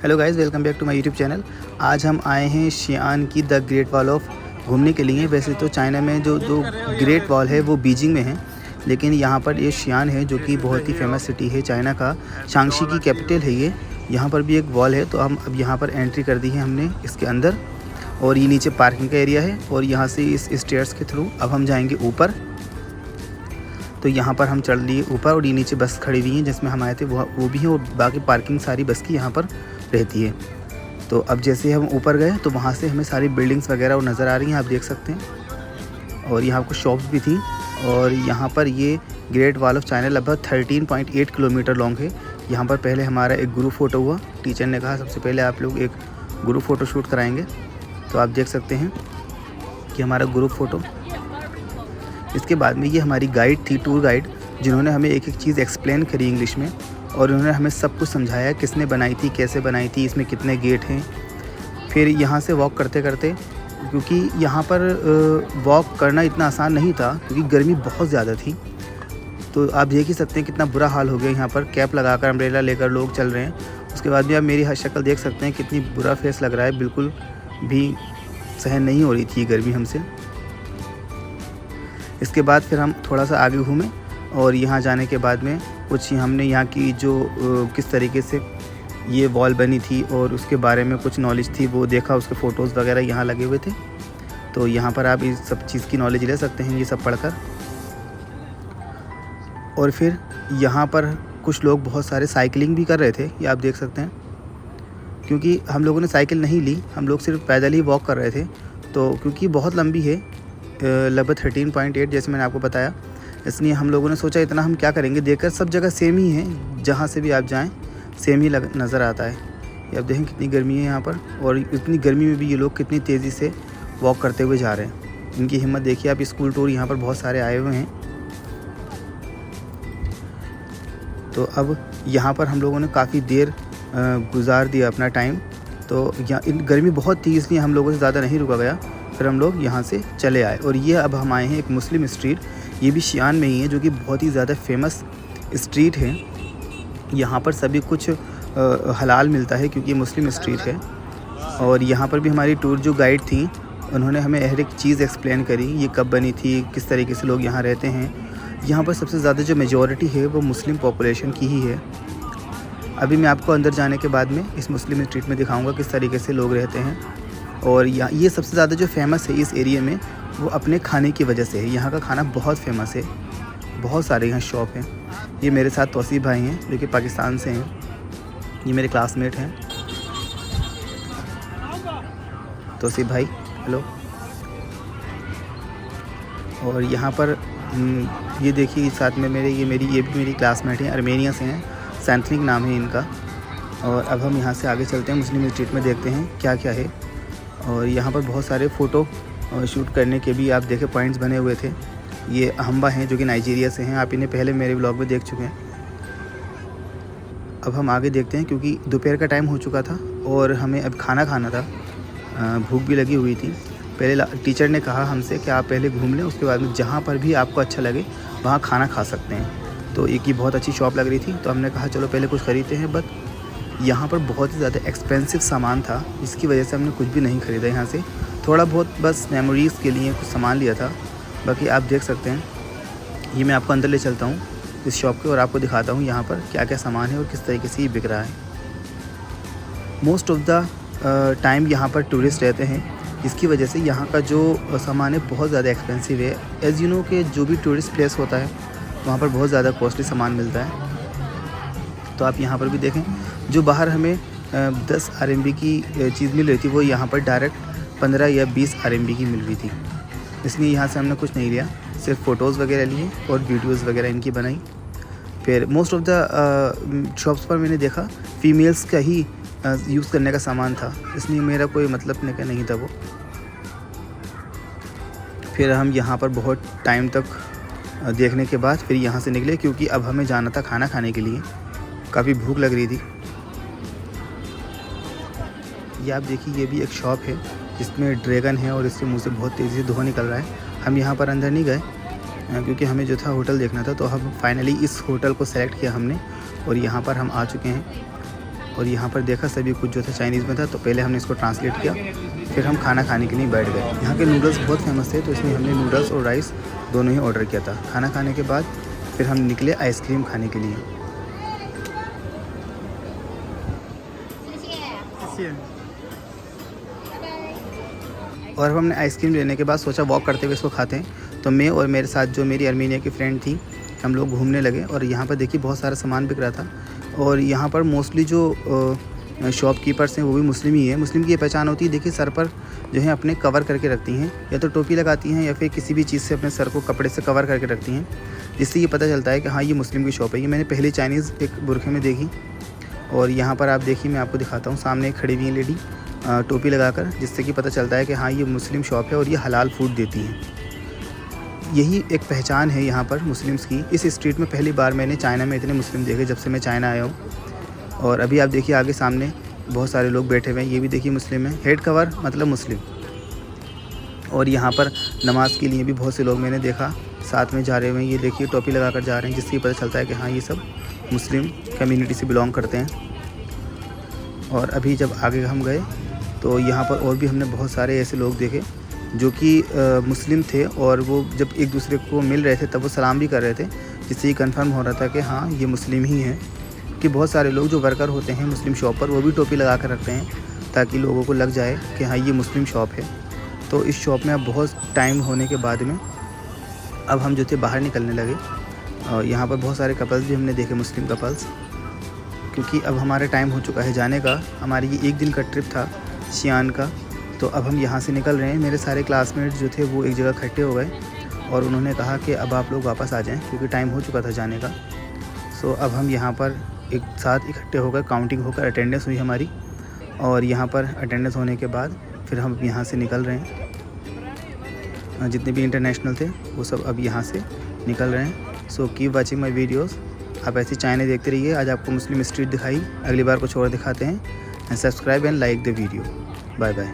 Hello guys, welcome back to my YouTube channel. आज हम आए हैं शियान की द ग्रेट वॉल ऑफ घूमने के लिए। वैसे तो चाइना में जो ग्रेट वॉल है वो बीजिंग में है, लेकिन यहाँ पर ये शियान है जो कि बहुत ही फेमस सिटी है चाइना का। शांग्शी की कैपिटल है ये। यहाँ पर भी एक वॉल है, तो हम अब यहाँ पर एंट्री कर दी है हमने इसके अंदर। और ये नीचे पार्किंग का एरिया है और यहाँ से इस स्टेयर्स के थ्रू अब हम जाएंगे ऊपर। तो यहाँ पर हम चढ़ लिए ऊपर और ये नीचे बस खड़ी हुई है जिसमें हम आए थे, वो भी है। और बाकी पार्किंग सारी बस की यहाँ पर रहती है। तो अब जैसे हम ऊपर गए तो वहाँ से हमें सारी बिल्डिंग्स वगैरह और नज़र आ रही हैं, आप देख सकते हैं। और यहाँ कुछ शॉप्स भी थी। और यहाँ पर ये ग्रेट वॉल ऑफ चाइना लगभग 13.8 किलोमीटर लॉन्ग है। यहाँ पर पहले हमारा एक ग्रुप फ़ोटो हुआ। टीचर ने कहा सबसे पहले आप लोग एक ग्रुप फ़ोटो शूट कराएंगे, तो आप देख सकते हैं कि हमारा ग्रुप फ़ोटो। इसके बाद में ये हमारी गाइड थी, टूर गाइड, जिन्होंने हमें एक एक चीज़ एक्सप्लेन करी इंग्लिश में। और उन्होंने हमें सब कुछ समझाया, किसने बनाई थी, कैसे बनाई थी, इसमें कितने गेट हैं। फिर यहाँ से वॉक करते करते, क्योंकि यहाँ पर वॉक करना इतना आसान नहीं था क्योंकि गर्मी बहुत ज़्यादा थी। तो आप देख ही सकते हैं कितना बुरा हाल हो गया। यहाँ पर कैप लगाकर अम्ब्रेला लेकर लोग चल रहे हैं। उसके बाद भी आप मेरी शक्ल देख सकते हैं कितनी बुरा फेस लग रहा है, बिल्कुल भी सहन नहीं हो रही थी गर्मी हमसे। इसके बाद फिर हम थोड़ा सा आगे घूमे और यहाँ जाने के बाद में कुछ हमने यहाँ की जो किस तरीके से ये वॉल बनी थी और उसके बारे में कुछ नॉलेज थी वो देखा। उसके फ़ोटोज़ वगैरह यहाँ लगे हुए थे, तो यहाँ पर आप इस सब चीज़ की नॉलेज ले सकते हैं ये सब पढ़कर। और फिर यहाँ पर कुछ लोग बहुत सारे साइकिलिंग भी कर रहे थे, ये आप देख सकते हैं। क्योंकि हम लोगों ने साइकिल नहीं ली, हम लोग सिर्फ पैदल ही वॉक कर रहे थे। तो क्योंकि बहुत लंबी है, लगभग 13.8 जैसे मैंने आपको बताया, इसलिए हम लोगों ने सोचा इतना हम क्या करेंगे, देखकर सब जगह सेम ही है, जहाँ से भी आप जाएं सेम ही नज़र आता है। ये आप देखें कितनी गर्मी है यहाँ पर, और इतनी गर्मी में भी ये लोग कितनी तेज़ी से वॉक करते हुए जा रहे हैं। इनकी हिम्मत देखिए आप। स्कूल टूर यहाँ पर बहुत सारे आए हुए हैं। तो अब यहाँ पर हम लोगों ने काफ़ी देर गुजार दिया अपना टाइम। तो यहाँ गर्मी बहुत थी इसलिए हम लोगों से ज़्यादा नहीं रुका गया। फिर हम लोग यहाँ से चले आए और ये अब हम आए हैं एक मुस्लिम स्ट्रीट। ये भी शियान में ही है, जो कि बहुत ही ज़्यादा फेमस स्ट्रीट है। यहाँ पर सभी कुछ हलाल मिलता है क्योंकि ये मुस्लिम स्ट्रीट है। और यहाँ पर भी हमारी टूर जो गाइड थी उन्होंने हमें हर एक चीज़ एक्सप्लेन करी, ये कब बनी थी, किस तरीके से लोग यहाँ रहते हैं। यहाँ पर सबसे ज़्यादा जो मेजॉरिटी है वो मुस्लिम पॉपुलेशन की ही है। अभी मैं आपको अंदर जाने के बाद में इस मुस्लिम स्ट्रीट में दिखाऊँगा किस तरीके से लोग रहते हैं। और ये सबसे ज़्यादा जो फेमस है इस एरिया में वो अपने खाने की वजह से है। यहाँ का खाना बहुत फेमस है, बहुत सारे यहाँ शॉप हैं। ये मेरे साथ तौसीफ भाई हैं जो कि पाकिस्तान से हैं, ये मेरे क्लासमेट हैं। तौसीफ भाई हेलो। और यहाँ पर ये देखिए साथ में ये भी मेरी क्लासमेट हैं, आर्मेनिया से हैं, सैंथनिक नाम है इनका। और अब हम यहाँ से आगे चलते हैं, मुस्लिम स्ट्रीट में देखते हैं क्या क्या है। और यहाँ पर बहुत सारे फ़ोटो शूट करने के भी आप देखें पॉइंट्स बने हुए थे। ये अहम्बा हैं जो कि नाइजीरिया से हैं, आप इन्हें पहले मेरे व्लॉग में देख चुके हैं। अब हम आगे देखते हैं क्योंकि दोपहर का टाइम हो चुका था और हमें अब खाना खाना था, भूख भी लगी हुई थी। पहले टीचर ने कहा हमसे कि आप पहले घूम लें, उसके बाद में जहाँ पर भी आपको अच्छा लगे वहाँ खाना खा सकते हैं। तो एक ही बहुत अच्छी शॉप लग रही थी, तो हमने कहा चलो पहले कुछ ख़रीदते हैं। बट यहाँ पर बहुत ही ज़्यादा एक्सपेंसिव सामान था, इसकी वजह से हमने कुछ भी नहीं ख़रीदा यहाँ से। थोड़ा बहुत बस मेमोरीज़ के लिए कुछ सामान लिया था। बाकी आप देख सकते हैं, ये मैं आपको अंदर ले चलता हूँ इस शॉप के और आपको दिखाता हूँ यहाँ पर क्या क्या सामान है और किस तरीके से ये बिक रहा है। मोस्ट ऑफ द टाइम यहाँ पर टूरिस्ट रहते हैं, इसकी वजह से यहाँ का जो सामान है बहुत ज़्यादा एक्सपेंसिव है। एज़ यू नो कि जो भी टूरिस्ट प्लेस होता है वहाँ पर बहुत ज़्यादा कॉस्टली सामान मिलता है। तो आप यहाँ पर भी देखें, जो बाहर हमें 10 RMB की चीज़ मिल रही थी वो यहाँ पर डायरेक्ट 15 या 20 RMB की मिल रही थी। इसलिए यहाँ से हमने कुछ नहीं लिया, सिर्फ फ़ोटोज़ वगैरह लिए और वीडियोज़ वगैरह इनकी बनाई। फिर मोस्ट ऑफ द शॉप्स पर मैंने देखा फ़ीमेल्स का ही यूज़ करने का सामान था, इसलिए मेरा कोई मतलब नहीं था वो। फिर हम यहाँ पर बहुत टाइम तक देखने के बाद फिर यहाँ से निकले क्योंकि अब हमें जाना था खाना खाने के लिए, काफ़ी भूख लग रही थी। ये आप देखिए, ये भी एक शॉप है जिसमें ड्रैगन है और इसके मुंह से बहुत तेज़ी से धुआं निकल रहा है। हम यहाँ पर अंदर नहीं गए क्योंकि हमें जो था होटल देखना था, तो हम फाइनली इस होटल को सेलेक्ट किया हमने और यहाँ पर हम आ चुके हैं। और यहाँ पर देखा सभी कुछ जो था चाइनीज़ में था, तो पहले हमने इसको ट्रांसलेट किया, फिर हम खाना खाने के लिए बैठ गए। यहाँ के नूडल्स बहुत फेमस थे, तो इसमें हमने नूडल्स और राइस दोनों ही ऑर्डर किया था। खाना खाने के बाद फिर हम निकले आइसक्रीम खाने के लिए। और अब हमने आइसक्रीम लेने के बाद सोचा वॉक करते हुए इसको खाते हैं, तो मैं और मेरे साथ जो मेरी अर्मीनिया की फ्रेंड थी, हम लोग घूमने लगे। और यहाँ पर देखिए बहुत सारा सामान बिक रहा था। और यहाँ पर मोस्टली जो शॉपकीपर्स हैं वो भी मुस्लिम ही है। मुस्लिम की ये पहचान होती है, देखिए सर पर जो है अपने कवर करके रखती हैं, या तो टोपी लगाती हैं या फिर किसी भी चीज़ से अपने सर को कपड़े से कवर करके रखती हैं, जिससे ये पता चलता है कि हाँ ये मुस्लिम की शॉप है। ये मैंने पहले चाइनीज़ एक बुरखे में देखी। और यहाँ पर आप देखिए, मैं आपको दिखाता हूँ, सामने एक खड़ी हुई है लेडी टोपी लगाकर, जिससे कि पता चलता है कि हाँ ये मुस्लिम शॉप है और ये हलाल फूड देती है। यही एक पहचान है यहाँ पर मुस्लिम्स की। इस स्ट्रीट में पहली बार मैंने चाइना में इतने मुस्लिम देखे जब से मैं चाइना आया हूँ। और अभी आप देखिए आगे सामने बहुत सारे लोग बैठे हुए हैं, ये भी देखिए मुस्लिम है। हेड कवर मतलब मुस्लिम। और यहाँ पर नमाज़ के लिए भी बहुत से लोग मैंने देखा साथ में जा रहे हुए हैं। ये देखिए टोपी लगा कर जा रहे हैं, जिससे पता चलता है कि हाँ ये सब मुस्लिम कम्युनिटी से बिलोंग करते हैं। और अभी जब आगे हम गए तो यहाँ पर और भी हमने बहुत सारे ऐसे लोग देखे जो कि मुस्लिम थे, और वो जब एक दूसरे को मिल रहे थे तब वो सलाम भी कर रहे थे, जिससे ये कंफर्म हो रहा था कि हाँ ये मुस्लिम ही हैं। कि बहुत सारे लोग जो वर्कर होते हैं मुस्लिम शॉप पर, वो भी टोपी लगा कर रखते हैं ताकि लोगों को लग जाए कि हाँ ये मुस्लिम शॉप है। तो इस शॉप में अब बहुत टाइम होने के बाद में अब हम जो थे बाहर निकलने लगे। और यहाँ पर बहुत सारे कपल्स भी हमने देखे, मुस्लिम कपल्स, क्योंकि अब हमारा टाइम हो चुका है जाने का। हमारी ये एक दिन का ट्रिप था शियान का, तो अब हम यहाँ से निकल रहे हैं। मेरे सारे क्लासमेट्स जो थे वो एक जगह इकट्ठे हो गए और उन्होंने कहा कि अब आप लोग वापस आ जाएं, क्योंकि टाइम हो चुका था जाने का। सो अब हम यहाँ पर एक साथ इकट्ठे होकर काउंटिंग होकर अटेंडेंस हुई हमारी, और यहाँ पर अटेंडेंस होने के बाद फिर हम यहाँ से निकल रहे हैं। जितने भी इंटरनेशनल थे वो सब अब यहाँ से निकल रहे हैं। So keep watching my videos. आप ऐसी चाइना देखते रहिए। आज आपको मुस्लिम स्ट्रीट दिखाई, अगली बार कुछ और दिखाते हैं। And subscribe and like the video. Bye bye.